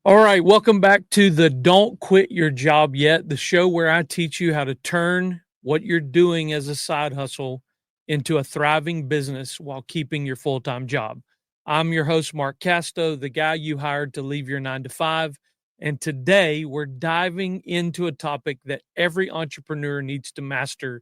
All right, welcome back to the Don't Quit Your Job Yet, the show where I teach you how to turn what you're doing as a side hustle into a thriving business while keeping your full time job. I'm your host, Mark Casto, the guy you hired to leave your 9 to 5. And today we're diving into a topic that every entrepreneur needs to master,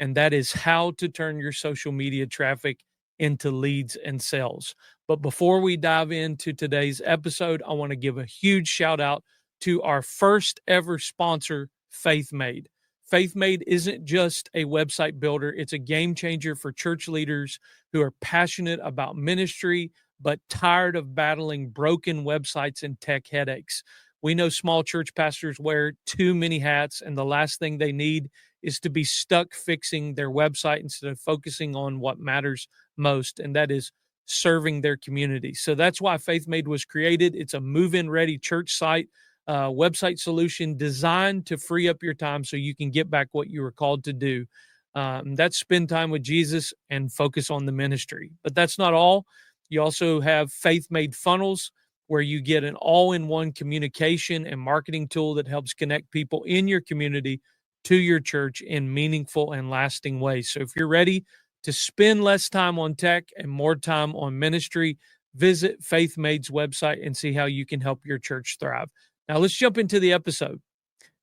and that is how to turn your social media traffic into leads and sales. But before we dive into today's episode, I want to give a huge shout out to our first ever sponsor, FaithMade. FaithMade isn't just a website builder, it's a game changer for church leaders who are passionate about ministry, but tired of battling broken websites and tech headaches. We know small church pastors wear too many hats, and the last thing they need is to be stuck fixing their website instead of focusing on what matters most, and that is serving their community. So that's why FaithMade was created. It's a move-in ready church site, website solution designed to free up your time so you can get back what you were called to do. That's spend time with Jesus and focus on the ministry. But that's not all. You also have FaithMade funnels, where you get an all-in-one communication and marketing tool that helps connect people in your community to your church in meaningful and lasting ways. So if you're ready to spend less time on tech and more time on ministry, visit FaithMade's website and see how you can help your church thrive. Now let's jump into the episode.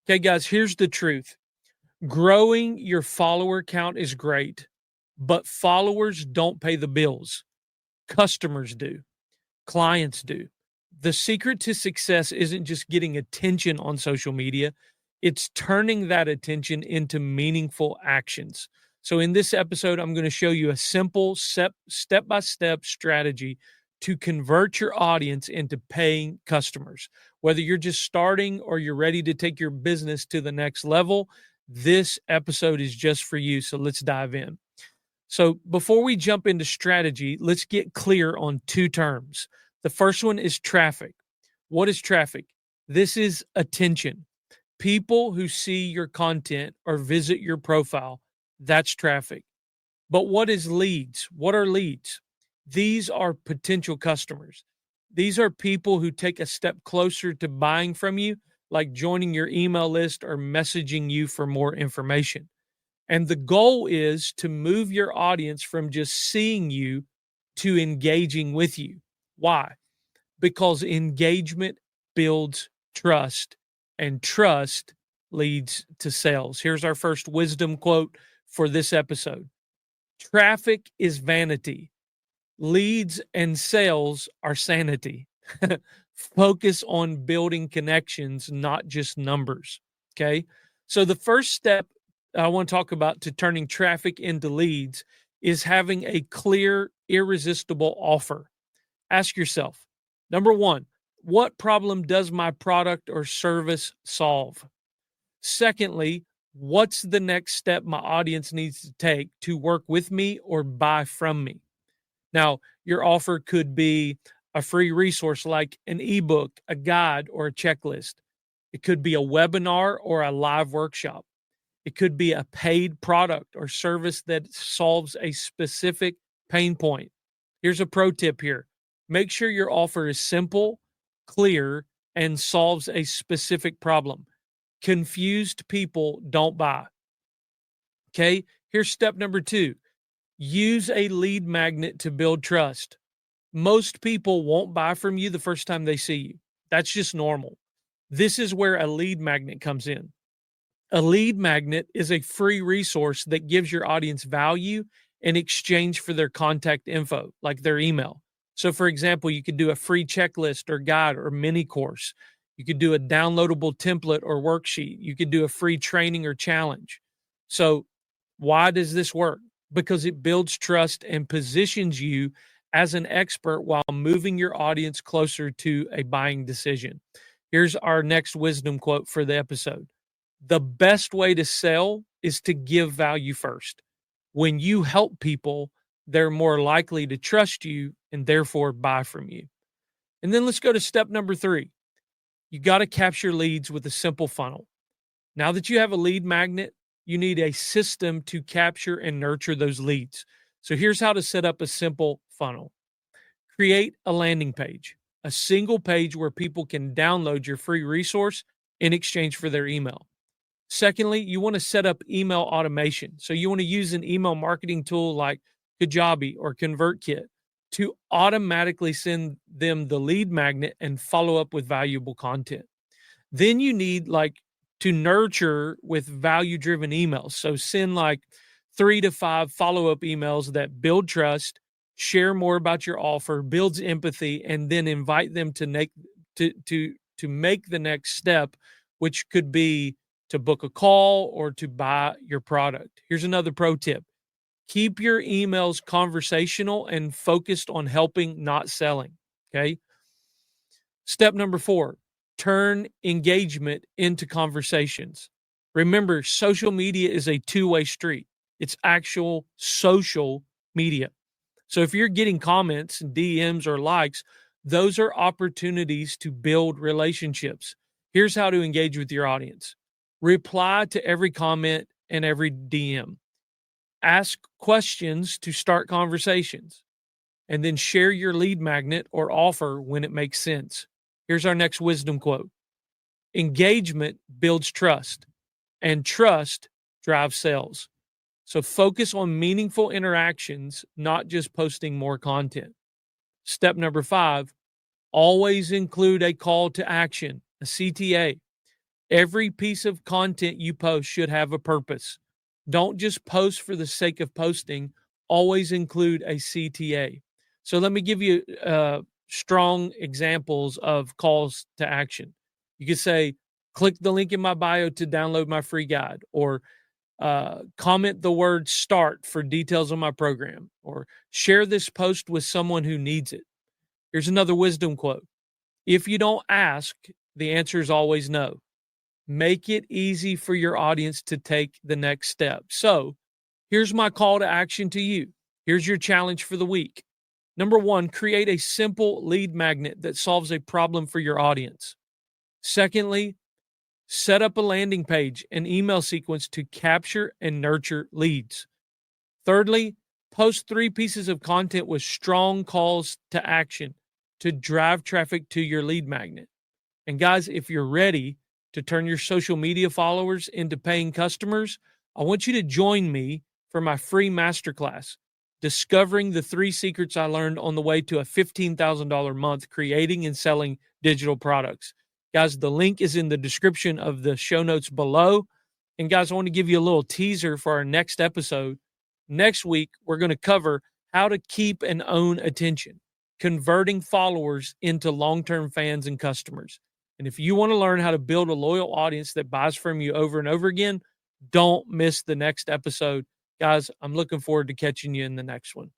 Okay, guys, here's the truth. Growing your follower count is great, but followers don't pay the bills. Customers do. Clients do. The secret to success isn't just getting attention on social media, it's turning that attention into meaningful actions. So, in this episode, I'm going to show you a simple step by step strategy to convert your audience into paying customers. Whether you're just starting or you're ready to take your business to the next level, this episode is just for you. So, let's dive in. So, before we jump into strategy, let's get clear on two terms. The first one is traffic. What is traffic? This is attention. People who see your content or visit your profile, that's traffic. But what is leads? What are leads? These are potential customers. These are people who take a step closer to buying from you, like joining your email list or messaging you for more information. And the goal is to move your audience from just seeing you to engaging with you. Why? Because engagement builds trust, and trust leads to sales. Here's our first wisdom quote for this episode. Traffic is vanity. Leads and sales are sanity. Focus on building connections, not just numbers. Okay. So the first step I want to talk about to turning traffic into leads is having a clear, irresistible offer. Ask yourself, number one, what problem does my product or service solve? Secondly, what's the next step my audience needs to take to work with me or buy from me? Now, your offer could be a free resource like an ebook, a guide, or a checklist. It could be a webinar or a live workshop. It could be a paid product or service that solves a specific pain point. Here's a pro tip here. Make sure your offer is simple, clear, and solves a specific problem. Confused people don't buy. Okay, here's step number 2. Use a lead magnet to build trust. Most people won't buy from you the first time they see you. That's just normal. This is where a lead magnet comes in. A lead magnet is a free resource that gives your audience value in exchange for their contact info, like their email. So, for example, you could do a free checklist or guide or mini course. You could do a downloadable template or worksheet. You could do a free training or challenge. So, why does this work? Because it builds trust and positions you as an expert while moving your audience closer to a buying decision. Here's our next wisdom quote for the episode. The best way to sell is to give value first. When you help people, they're more likely to trust you and therefore buy from you. And then let's go to step number 3. You got to capture leads with a simple funnel. Now that you have a lead magnet, you need a system to capture and nurture those leads. So here's how to set up a simple funnel. Create a landing page. a single page where people can download your free resource in exchange for their email. Secondly, you want to set up email automation. So you want to use an email marketing tool like Kajabi or ConvertKit to automatically send them the lead magnet and follow up with valuable content. Then you need to nurture with value-driven emails. So send 3 to 5 follow-up emails that build trust, share more about your offer, builds empathy, and then invite them to make the next step, which could be to book a call or to buy your product. Here's another pro tip. Keep your emails conversational and focused on helping, not selling. Okay. Step number 4, turn engagement into conversations. Remember, social media is a two-way street. It's actual social media. So if you're getting comments and DMs or likes, those are opportunities to build relationships. Here's how to engage with your audience. Reply to every comment and every DM. Ask questions to start conversations. And then share your lead magnet or offer when it makes sense. Here's our next wisdom quote. Engagement builds trust, and trust drives sales. So focus on meaningful interactions, not just posting more content. Step number 5, always include a call to action, a CTA. Every piece of content you post should have a purpose. Don't just post for the sake of posting. Always include a CTA. So let me give you strong examples of calls to action. You could say, click the link in my bio to download my free guide, or comment the word start for details on my program, or share this post with someone who needs it. Here's another wisdom quote. If you don't ask, the answer is always no. Make it easy for your audience to take the next step. So here's my call to action to you. Here's your challenge for the week. Number 1, create a simple lead magnet that solves a problem for your audience. Secondly, set up a landing page and email sequence to capture and nurture leads. Thirdly, post 3 pieces of content with strong calls to action to drive traffic to your lead magnet. And guys, if you're ready to turn your social media followers into paying customers, I want you to join me for my free masterclass, Discovering the 3 Secrets I Learned on the Way to a $15,000 a month Creating and Selling Digital Products. Guys, the link is in the description of the show notes below. And guys, I want to give you a little teaser for our next episode. Next week, we're going to cover how to keep and own attention, converting followers into long-term fans and customers. And if you want to learn how to build a loyal audience that buys from you over and over again, don't miss the next episode. Guys, I'm looking forward to catching you in the next one.